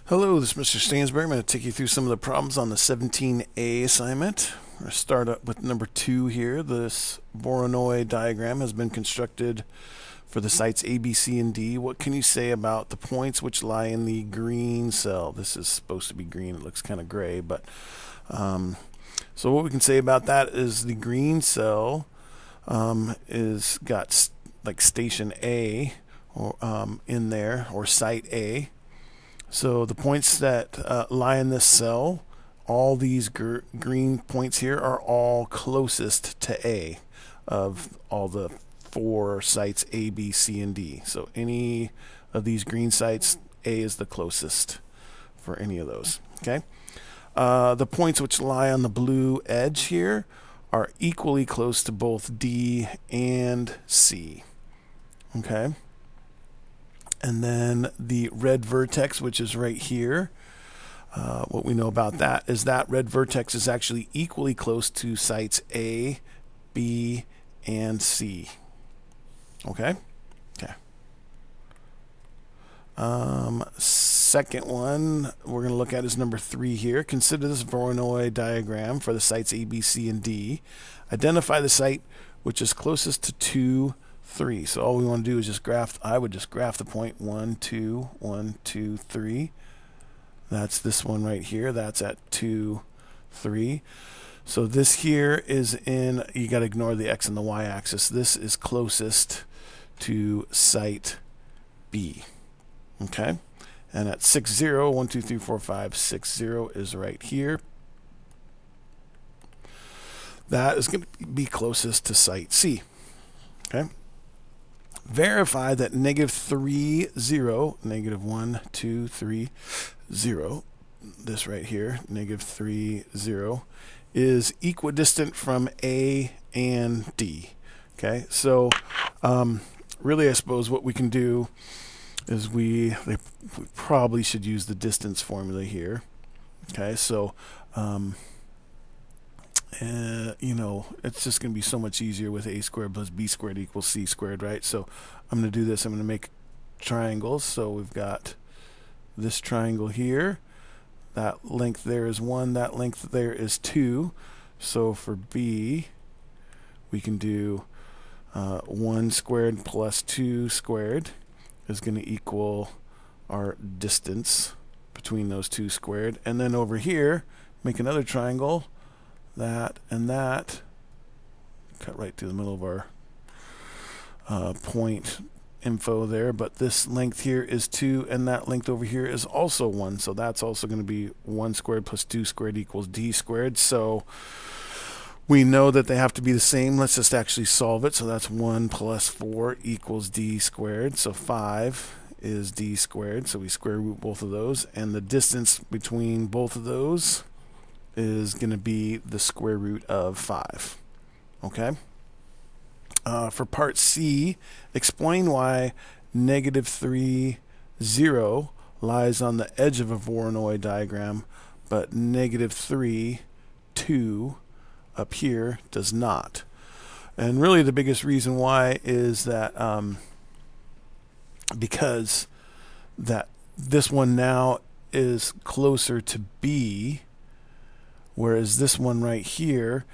Hello, this is Mr. Stansbury. I'm going to take you through some of the problems on the 17A assignment. We're going to start up with number 2 here. This Voronoi diagram has been constructed for the sites A, B, C, and D. What can you say about the points which lie in the green cell? This is supposed to be green. It looks kind of gray, but so what we can say about that is the green cell is got like station A or in there, or site A. So the points that lie in this cell, all these green points here are all closest to A of all the 4 sites A, B, C, and D. So any of these green sites, A is the closest for any of those. Okay. The points which lie on the blue edge here are equally close to both D and C. Okay. And then the red vertex, which is right here, what we know about that is that red vertex is actually equally close to sites A, B, and C. Okay? Okay. Second one we're going to look at is number 3 here. Consider this Voronoi diagram for the sites A, B, C, and D. Identify the site which is closest to 2, 3. So all we want to do is just graph. I would just graph the point 1, 2, 1, 2, 3. That's this one right here. That's at 2, 3. So this here is in, you got to ignore the X and the Y axis. This is closest to site B. Okay? And at 6, 0, 1, 2, 3, 4, 5, 6, 0 is right here. That is going to be closest to site C. Okay? Verify that negative 3, 0, negative 1, 2, 3, 0, this right here, negative 3, 0, is equidistant from A and D. Okay, so really I suppose what we can do is we probably should use the distance formula here. Okay, so you know, it's just going to be so much easier with a squared plus b squared equals c squared, right? So I'm going to do this. I'm going to make triangles. So we've got this triangle here. That length there is 1. That length there is 2. So for b, we can do 1 squared plus 2 squared is going to equal our distance between those 2 squared. And then over here, make another triangle. That and that, cut right through the middle of our point info there, but this length here is 2 and that length over here is also 1, so that's also going to be 1 squared plus 2 squared equals d squared. So we know that they have to be the same. Let's just actually solve it. So that's 1 plus 4 equals d squared, so 5 is d squared, so we square root both of those, and the distance between both of those is going to be the square root of 5. Okay? For part C, explain why negative 3, 0 lies on the edge of a Voronoi diagram, but negative 3, 2 up here does not. And really the biggest reason why is that because that this one now is closer to B, whereas this one right here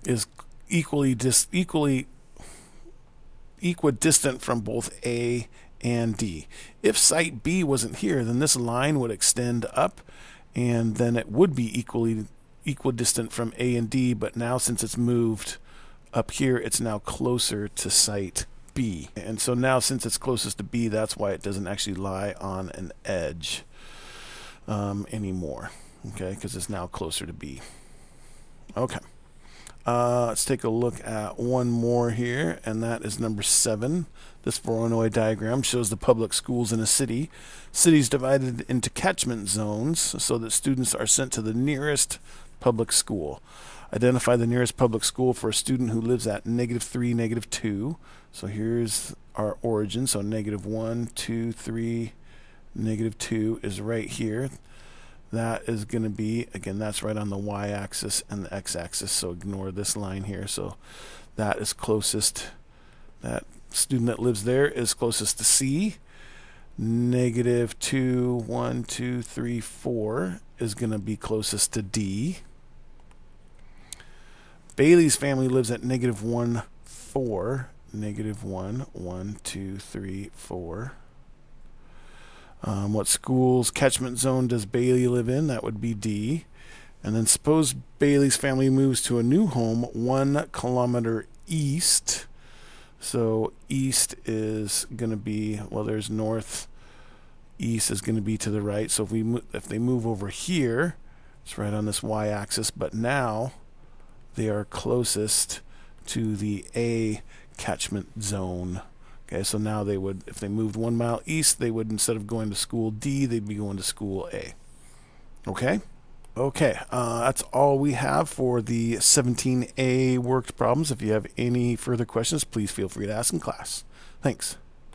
is equidistant from both A and D. If site B wasn't here, then this line would extend up, and then it would be equidistant from A and D, but now since it's moved up here, it's now closer to site B. And so now since it's closest to B, that's why it doesn't actually lie on an edge anymore. Okay, because it's now closer to B. Okay. Let's take a look at one more here, and that is number 7. This Voronoi diagram shows the public schools in a city. Cities divided into catchment zones so that students are sent to the nearest public school. Identify the nearest public school for a student who lives at negative 3, negative 2. So here's our origin. So negative 1, 2, 3, negative 2 is right here. That is going to be, again, that's right on the y-axis and the x-axis, so ignore this line here. So that is closest, that student that lives there is closest to C. Negative 2, 1, 2, 3, 4 is going to be closest to D. Bailey's family lives at negative 1, 4. Negative 1, 1, 2, 3, 4. What school's catchment zone does Bailey live in? That would be D. And then suppose Bailey's family moves to a new home 1 kilometer east. So east is going to be, well, there's north. East is going to be to the right. So if they move over here, it's right on this y-axis. But now they are closest to the A catchment zone. Okay, so now they would, if they moved 1 mile east, they would, instead of going to school D, they'd be going to school A. Okay? Okay, that's all we have for the 17A worked problems. If you have any further questions, please feel free to ask in class. Thanks.